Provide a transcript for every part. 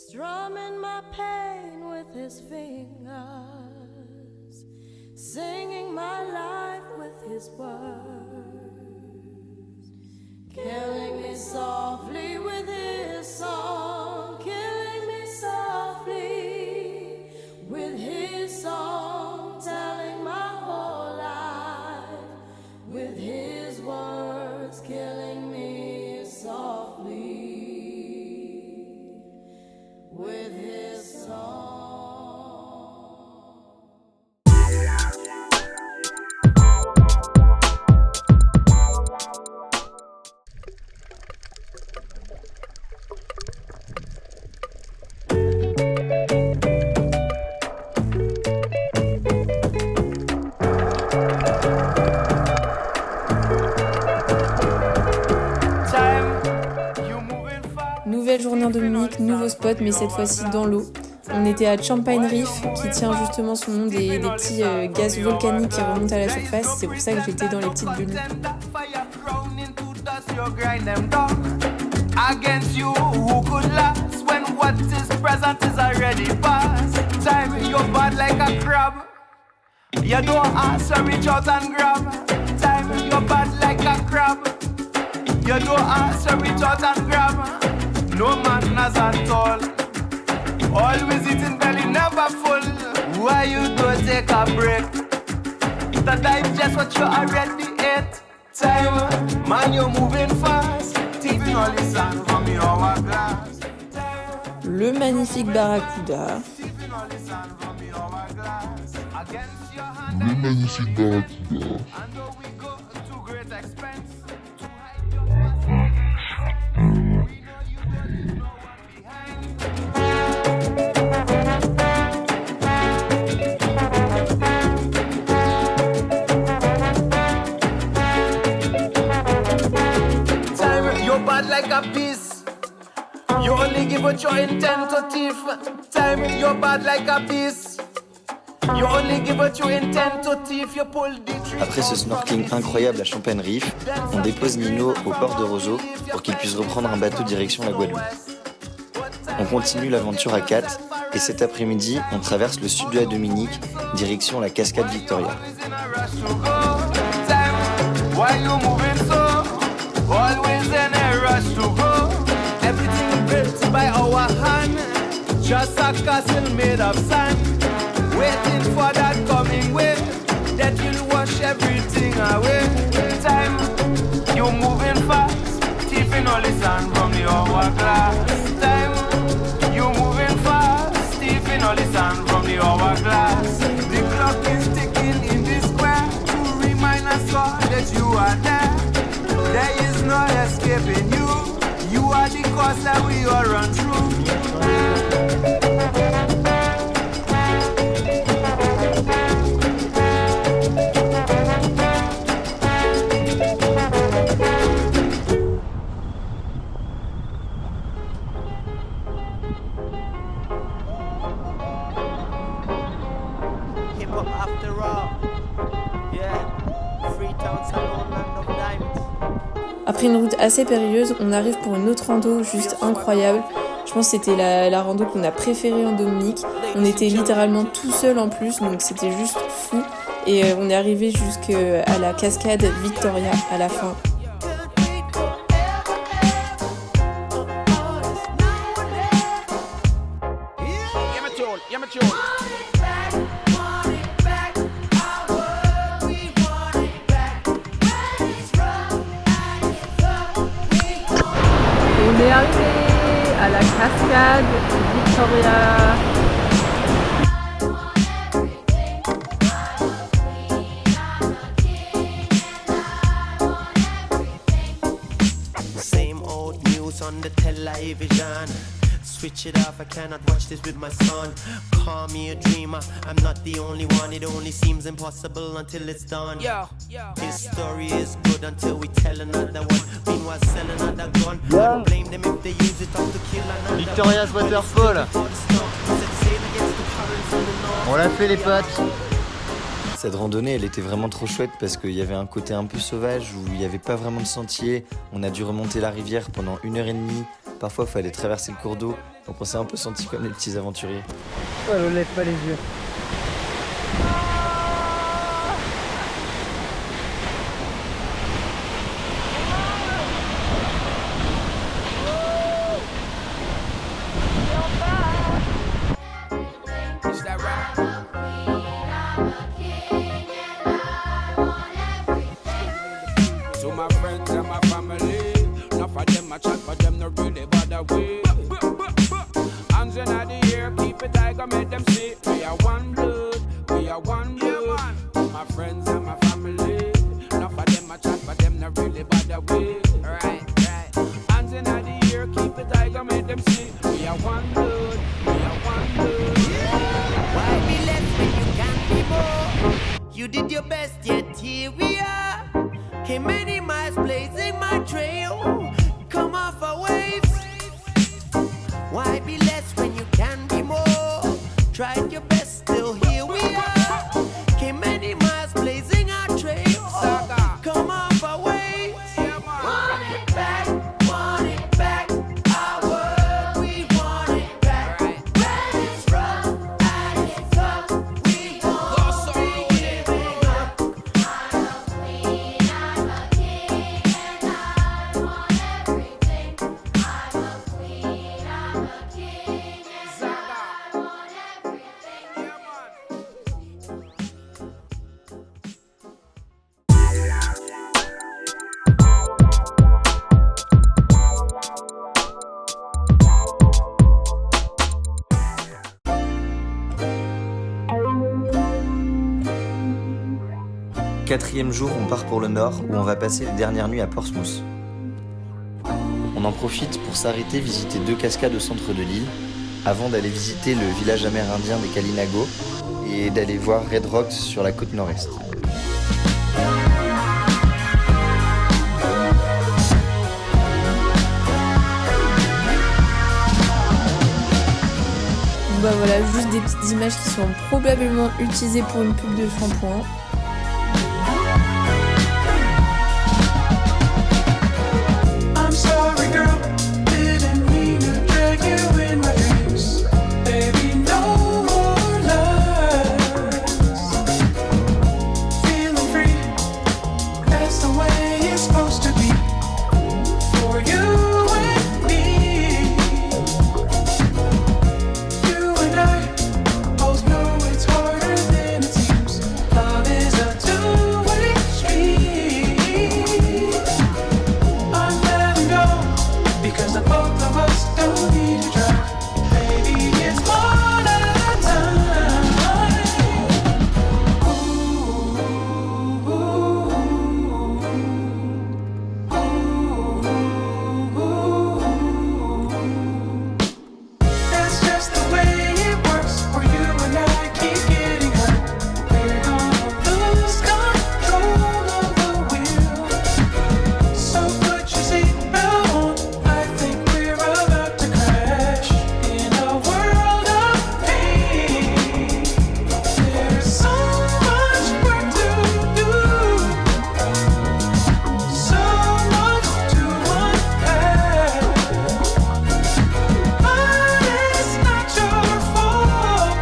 Strumming my pain with his fingers, singing my life with his words, killing me softly with his song, killing me softly with his song, telling my whole life with his words, killing me softly with his song. Nouvelle journée en Dominique, nouveau spot, mais cette fois-ci dans l'eau. On était à Champagne Reef, qui tient justement son nom des petits gaz volcaniques qui remontent à la surface. C'est pour ça que j'étais dans les petites bulles. No madness at all. Always eating belly, never full. Why you don't take a break? To digest what you already ate. Time, man, you're moving fast. Tipping all the sand from your hourglass. Le magnifique barracuda. Le magnifique barracuda. Like a piece, you only give what you intend to thief. Time, you're bad like a piece. You only give what you intend to thief. You pull the tree. Après ce snorkeling incroyable à Champagne Reef, on dépose Nino au port de Roseau pour qu'il puisse reprendre un bateau direction la Guadeloupe. On continue l'aventure à 4 et cet après-midi, on traverse le sud de la Dominique, direction la cascade Victoria. Always in a rush to go. Everything built by our hand. Just a castle made of sand. Waiting for that coming wave that will wash everything away. Time, you're moving fast, tipping all the sand from the hourglass. Time, you're moving fast, tipping all the sand from the hourglass. The clock is ticking in the square to remind us all that you are there. There is no escaping you. You are the course that we all run through. Hip hop after all. Yeah. Freetown, Salon, Land of Diamonds. Après une route assez périlleuse, on arrive pour une autre rando juste incroyable. Je pense que c'était la rando qu'on a préférée en Dominique. On était littéralement tout seul en plus, donc c'était juste fou. Et on est arrivé jusqu'à la cascade Victoria à la fin. On est arrivé à la cascade Victoria. Same old news on the television. Switch it off, I cannot watch this with my son. Call me a dreamer, I'm not the only one. It only seems impossible until it's done. This story is good until we tell another one. Meanwhile, sell another gun. I blame them if they use it up to kill another. Victoria's Waterfall. On l'a fait les potes. Cette randonnée, elle était vraiment trop chouette parce qu'il y avait un côté un peu sauvage où il n'y avait pas vraiment de sentier. On a dû remonter la rivière pendant 1h30 parfois il fallait traverser le cours d'eau, donc on s'est un peu sentis comme les petits aventuriers. Oh, ne lève pas les yeux. Is that right? To my friends and my family, enough of them a chat, but them not really bother with. Hands in the air, keep it tight, make them see we are one blood, we are one blood. To my friends and my family, enough of them a chat, but them not really bother with. Right, right. Hands in the air, keep it tight, make them see we are one blood, we are one blood. Why be less when you can be more? You did your best, yet here we are. Came many miles blazing my trail. Come off a wave. Why be less when you can be more? Tried your best, still here we are. Came many miles blazing our trail. Come off a wave. Want it back, want it back. Our world, we want it back. When it's rough and it's tough, we won't be giving up. I'm a queen, I'm a king, and I want everything. I'm a queen, I'm a king, and I want everything. Quatrième jour, on part pour le nord où on va passer les dernières nuits à Portsmouth. On en profite pour s'arrêter visiter 2 cascades au centre de l'île avant d'aller visiter le village amérindien des Kalinago et d'aller voir Red Rocks sur la côte nord-est. Bah voilà, juste des petites images qui sont probablement utilisées pour une pub de shampoing. I'm sorry, girl, didn't mean to drag you in my dreams. Baby, no more lies. Feeling free, that's the way it's supposed to be. For you and me, you and I both know it's harder than it seems. Love is a two-way street. I'm letting go because the both of us don't need to try. Baby, it's one at a time. That's just the way it works. For you and I keep getting hurt. We're gonna lose control of the wheel. So put your seatbelt on. I think we're about to crash in a world of pain. There's so much work to do, so much to unpack. But it's not your fault.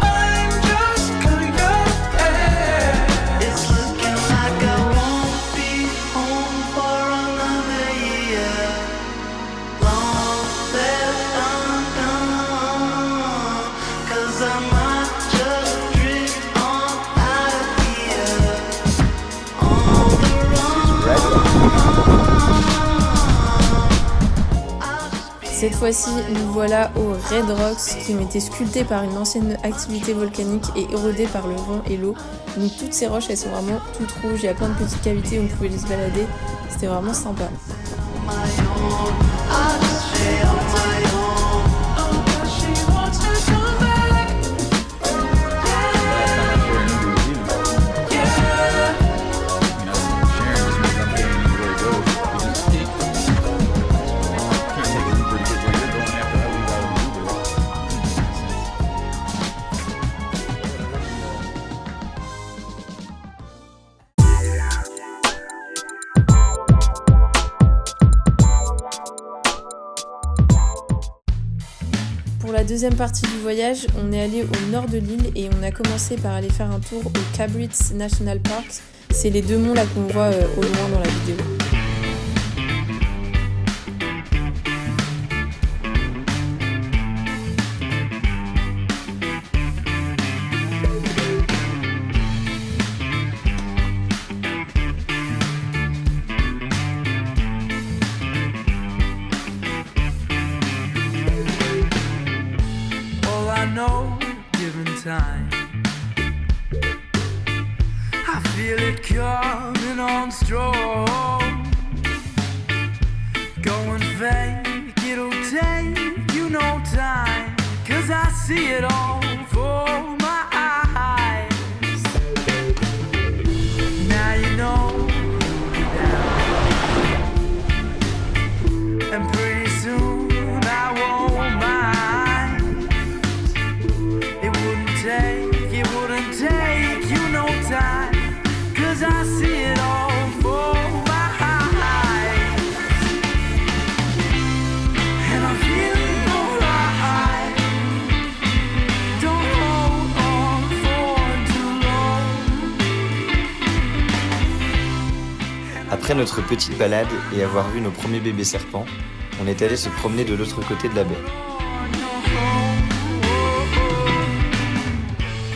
I'm just kinda bad. It's looking like I won't be home for another year. Long left undone, 'cause I might just drift on out of here. On the Cette fois-ci, nous voilà au Red Rocks qui ont été sculptés par une ancienne activité volcanique et érodés par le vent et l'eau. Donc toutes ces roches, elles sont vraiment toutes rouges, il y a plein de petites cavités où on pouvait les se balader. C'était vraiment sympa. She wants to come back. Yeah. Pour la deuxième partie du voyage, on est allé au nord de l'île et on a commencé par aller faire un tour au Cabrit National Park. C'est les 2 monts là qu'on voit au loin dans la vidéo. All I know, given time, I feel it coming on strong. Going fake, it'll take you no time, 'cause I see it all for my eyes. Now you know down, and pretty soon I won't mind. It wouldn't take you no time, 'cause I see it all for my eyes. And I'm feeling alright. Don't hold on for too long. Après notre petite balade et avoir vu nos premiers bébés serpents, on est allé se promener de l'autre côté de la baie.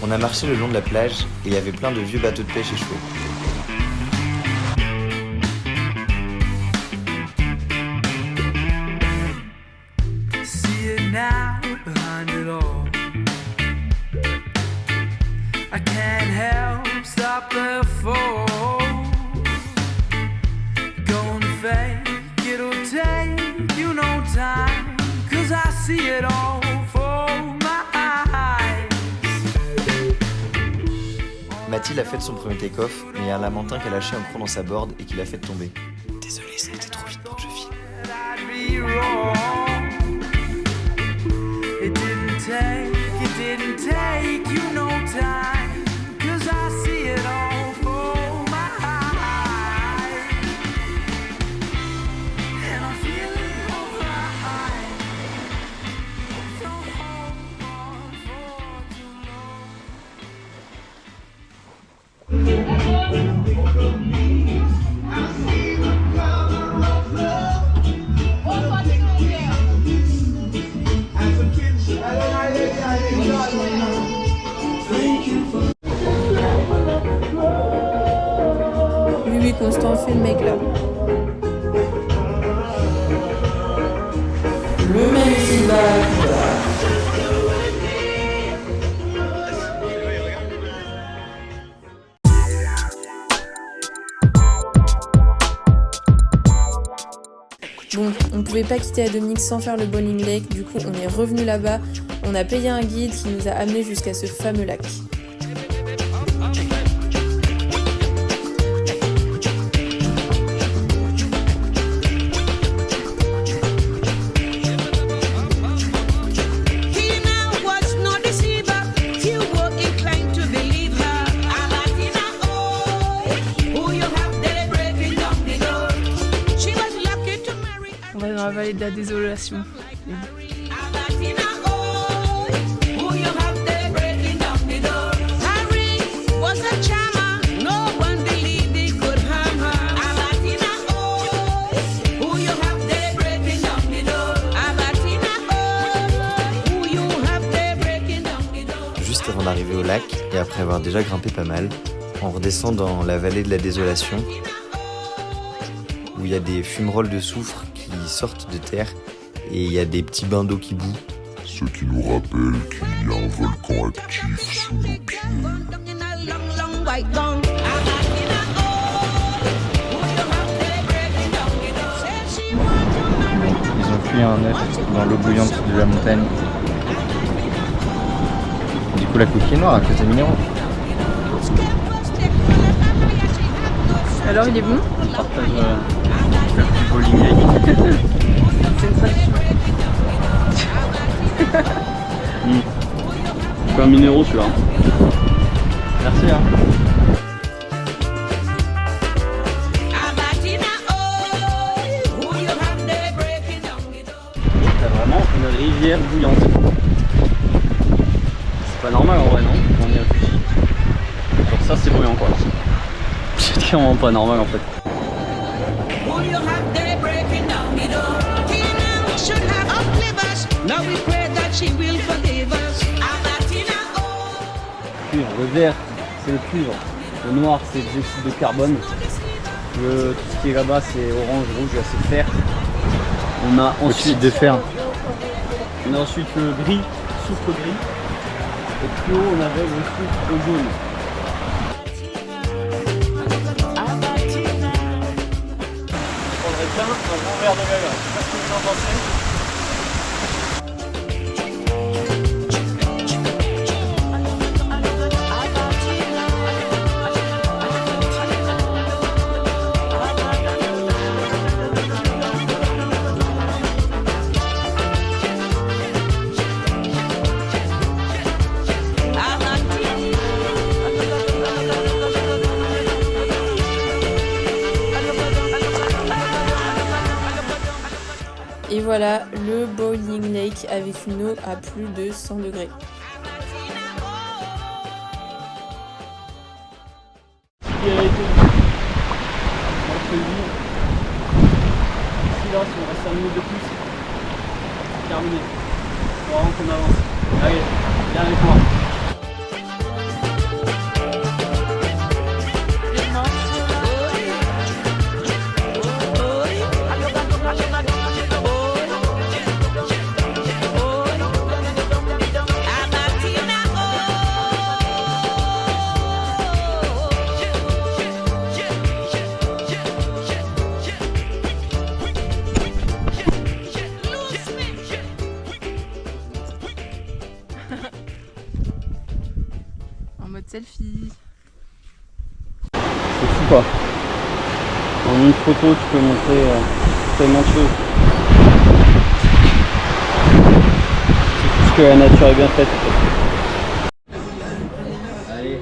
On a marché le long de la plage et il y avait plein de vieux bateaux de pêche échoués. See it now behind it all. I can't help stop the fall. Going fake, it'll take you no time, 'cause I see it all for my eyes. Mathilde a fait son premier take-off, mais il y a un lamentin qui a lâché un cron dans sa board et qui l'a fait tomber. Désolé, ça a été trop vite pour que je filme. I'd be wrong. It didn't take you no time, 'cause I see it all for my eyes. And I'm feeling alright. Don't hold on for too long. Oui, Constant, fait le mec là. Le mec qui va. Bon, on pouvait pas quitter la Dominique sans faire le Bowling Lake, du coup on est revenu là-bas, on a payé un guide qui nous a amenés jusqu'à ce fameux lac. On va dans la vallée de la désolation. Juste avant d'arriver au lac, et après avoir déjà grimpé pas mal, on redescend dans la vallée de la désolation, où il y a des fumerolles de soufre qui sortent de terre, et il y a des petits bains d'eau qui bouent. Ce qui nous rappelle qu'il y a un volcan actif sous nos pieds. Ils ont cuit un œuf dans l'eau bouillante de la montagne. Du coup la coquille est noire à cause des minéraux. Alors il est bon? On partage le petit bowling lake. C'est une tradition. Pas un minéraux celui-là. Merci hein. T'as vraiment rivière bouillante. C'est pas normal en vrai, non? On y réfléchit. Genre ça c'est bouillant quoi. C'est clairement pas normal en fait. Cuivre, le vert c'est le cuivre, le noir c'est le dioxyde de carbone, tout ce qui est là-bas c'est orange, rouge, là c'est fer. On a ensuite de fer. On a ensuite le gris, soufre gris, et plus haut on avait le soufre jaune. Je prendrais bien un bon verre de lait là, je sais pas ce que vous en pensez. Et voilà le Bowling Lake avec une eau à plus de 100 degrés. Ici là, si on reste 5 minutes de plus, c'est terminé. Faut vraiment qu'on avance. Allez, viens avec moi. En mode selfie. C'est fou quoi. En une photo tu peux montrer tellement de choses. C'est tout ce que la nature est bien faite en fait. Allez,